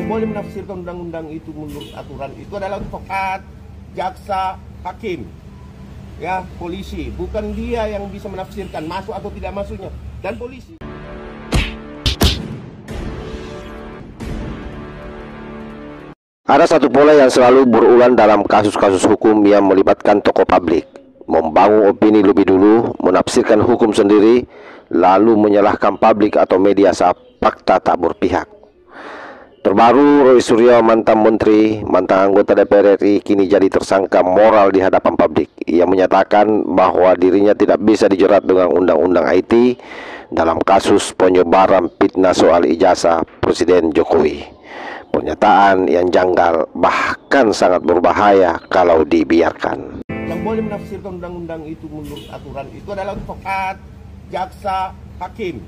boleh menafsirkan undang-undang itu menurut aturan itu adalah advokat, jaksa, hakim, ya, polisi. Bukan dia yang bisa menafsirkan masuk atau tidak masuknya, dan polisi. Ada satu pola yang selalu berulang dalam kasus-kasus hukum yang melibatkan tokoh publik: membangun opini lebih dulu, menafsirkan hukum sendiri, lalu menyalahkan publik atau media saat fakta tak berpihak. Terbaru, Roy Suryo, mantan menteri, mantan anggota DPR RI, kini jadi tersangka moral di hadapan publik. Ia menyatakan bahwa dirinya tidak bisa dijerat dengan undang-undang IT dalam kasus penyebaran fitnah soal ijazah Presiden Jokowi. Pernyataan yang janggal, bahkan sangat berbahaya kalau dibiarkan. Yang boleh menafsirkan undang-undang itu menurut aturan itu adalah advokat, jaksa, hakim,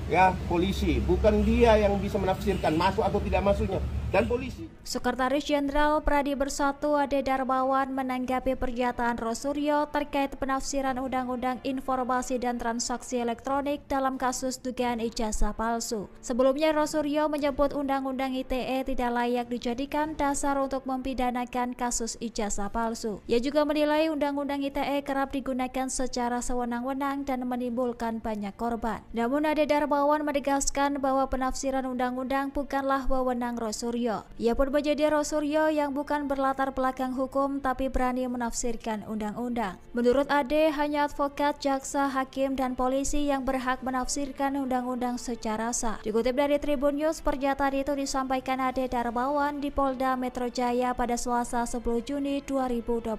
ya, polisi. Bukan dia yang bisa menafsirkan masuk atau tidak masuknya, dan polisi. Sekretaris Jenderal Pradi Bersatu Ade Darmawan menanggapi pernyataan Roy Suryo terkait penafsiran Undang-Undang Informasi dan Transaksi Elektronik dalam kasus dugaan ijazah palsu. Sebelumnya, Roy Suryo menyebut Undang-Undang ITE tidak layak dijadikan dasar untuk mempidanakan kasus ijazah palsu. Ia juga menilai Undang-Undang ITE kerap digunakan secara sewenang-wenang dan menimbulkan banyak korban. Namun Ade Darmawan menegaskan bahwa penafsiran undang-undang bukanlah wewenang Roy Suryo. Ia pun menjadi Roy Suryo yang bukan berlatar belakang hukum tapi berani menafsirkan undang-undang. Menurut Ade, hanya advokat, jaksa, hakim, dan polisi yang berhak menafsirkan undang-undang secara sah. Dikutip dari Tribun News, pernyataan itu disampaikan Ade Darmawan di Polda Metro Jaya pada Selasa 10 Juni 2025.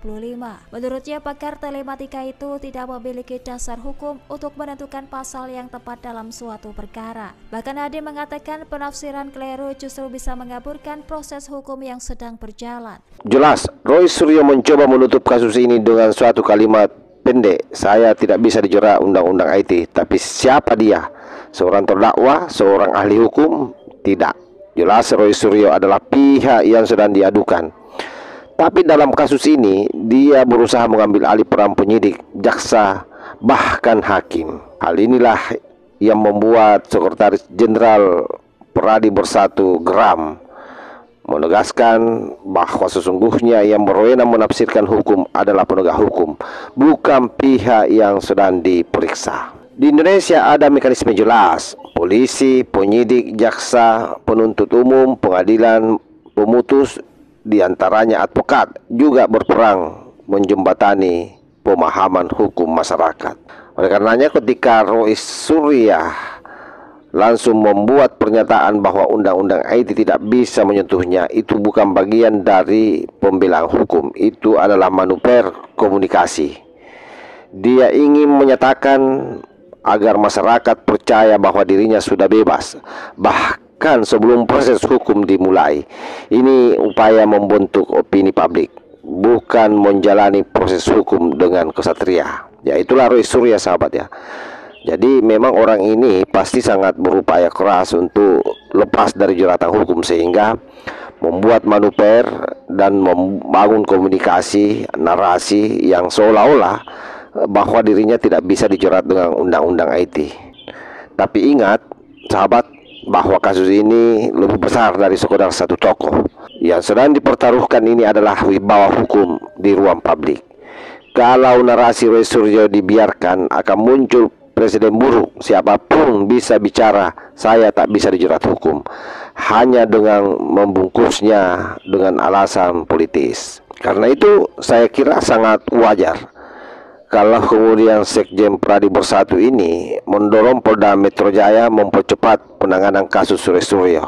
Menurutnya, pakar telematika itu tidak memiliki dasar hukum untuk menentukan pasal yang tepat dalam suatu perkara. Bahkan Ade mengatakan penafsiran keliru justru bisa mengaburkan proses hukum yang sedang berjalan. Jelas, Roy Suryo mencoba menutup kasus ini dengan suatu kalimat pendek: saya tidak bisa dijerat undang-undang IT. Tapi siapa dia? Seorang terdakwa? Seorang ahli hukum? Tidak. Jelas Roy Suryo adalah pihak yang sedang diadukan. Tapi dalam kasus ini, dia berusaha mengambil alih peran penyidik, jaksa, bahkan hakim. Hal inilah yang membuat Sekretaris Jenderal Pradi Bersatu geram, menegaskan bahwa sesungguhnya yang berwenang menafsirkan hukum adalah penegak hukum, bukan pihak yang sedang diperiksa. Di Indonesia ada mekanisme jelas: polisi, penyidik, jaksa, penuntut umum, pengadilan, pemutus, diantaranya advokat, juga berperang menjembatani pemahaman hukum masyarakat. Oleh karenanya, ketika Roy Suryo langsung membuat pernyataan bahwa undang-undang IT tidak bisa menyentuhnya, itu bukan bagian dari pembelaan hukum, itu adalah manuver komunikasi. Dia ingin menyatakan agar masyarakat percaya bahwa dirinya sudah bebas, bahkan sebelum proses hukum dimulai. Ini upaya membentuk opini publik, bukan menjalani proses hukum dengan kesatria. Ya, itulah Roy Suryo, sahabat ya. Jadi memang orang ini pasti sangat berupaya keras untuk lepas dari jeratan hukum, sehingga membuat manuver dan membangun komunikasi, narasi yang seolah-olah bahwa dirinya tidak bisa dijerat dengan undang-undang IT. Tapi ingat, sahabat, bahwa kasus ini lebih besar dari sekedar satu tokoh. Yang sedang dipertaruhkan ini adalah wibawa hukum di ruang publik. Kalau narasi Roy Suryo dibiarkan, akan muncul presiden buruk. Siapapun bisa bicara saya tak bisa dijerat hukum, hanya dengan membungkusnya dengan alasan politis. Karena itu saya kira sangat wajar kalau kemudian Sekjen Pradi Bersatu ini mendorong Polda Metro Jaya mempercepat penanganan kasus Roy Suryo.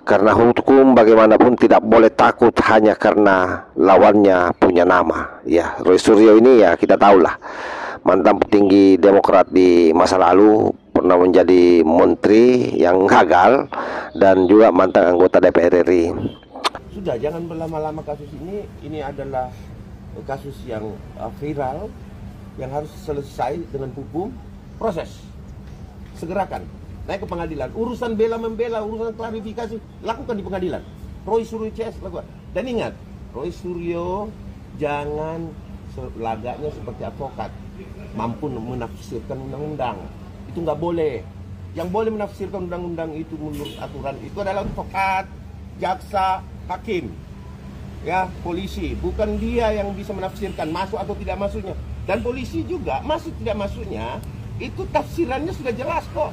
Karena hukum bagaimanapun tidak boleh takut hanya karena lawannya punya nama. Ya, Roy Suryo ini ya kita tahulah, mantan petinggi Demokrat di masa lalu, pernah menjadi menteri yang gagal, dan juga mantan anggota DPR RI. Sudah, jangan berlama-lama kasus ini. Ini adalah kasus yang viral, yang harus selesai dengan hukum, proses. Segerakan, naik ke pengadilan. Urusan bela-membela, urusan klarifikasi, lakukan di pengadilan. Roy Suryo CS lakukan. Dan ingat, Roy Suryo jangan lagaknya seperti advokat, mampu menafsirkan undang-undang. Itu nggak boleh. Yang boleh menafsirkan undang-undang itu menurut aturan itu adalah advokat, jaksa, hakim, ya polisi. Bukan dia yang bisa menafsirkan masuk atau tidak masuknya. Dan polisi juga masuk tidak masuknya itu tafsirannya sudah jelas kok,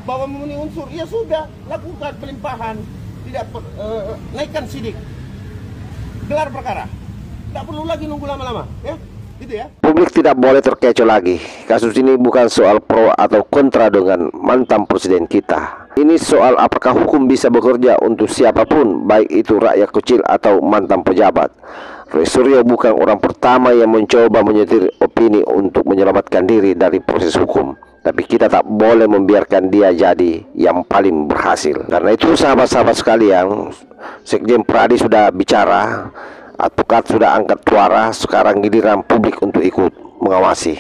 bahwa memenuhi unsur. Ya sudah, lakukan pelimpahan, tidak naikkan sidik, gelar perkara. Tidak perlu lagi nunggu lama-lama, ya. Gitu ya. Publik tidak boleh terkecoh lagi. Kasus ini bukan soal pro atau kontra dengan mantan presiden kita. Ini soal apakah hukum bisa bekerja untuk siapapun, baik itu rakyat kecil atau mantan pejabat. Roy Suryo bukan orang pertama yang mencoba menyetir opini untuk menyelamatkan diri dari proses hukum. Tapi kita tak boleh membiarkan dia jadi yang paling berhasil. Karena itu sahabat-sahabat sekalian, Sekjen Pradi sudah bicara, advokat sudah angkat suara, sekarang giliran publik untuk ikut mengawasi.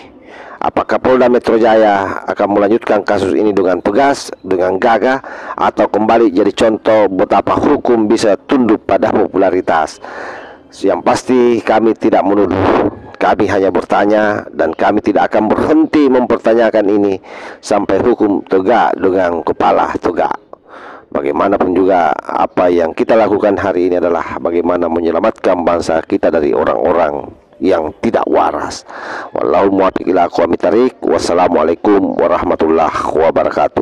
Apakah Polda Metro Jaya akan melanjutkan kasus ini dengan tegas, dengan gagah, atau kembali jadi contoh betapa hukum bisa tunduk pada popularitas? Yang pasti kami tidak menuduh, kami hanya bertanya, dan kami tidak akan berhenti mempertanyakan ini sampai hukum tegak dengan kepala tegak. Bagaimanapun juga, apa yang kita lakukan hari ini adalah bagaimana menyelamatkan bangsa kita dari orang-orang yang tidak waras. Wallahu muwaffiq ila aqwamit thariq. Wassalamualaikum warahmatullahi wabarakatuh.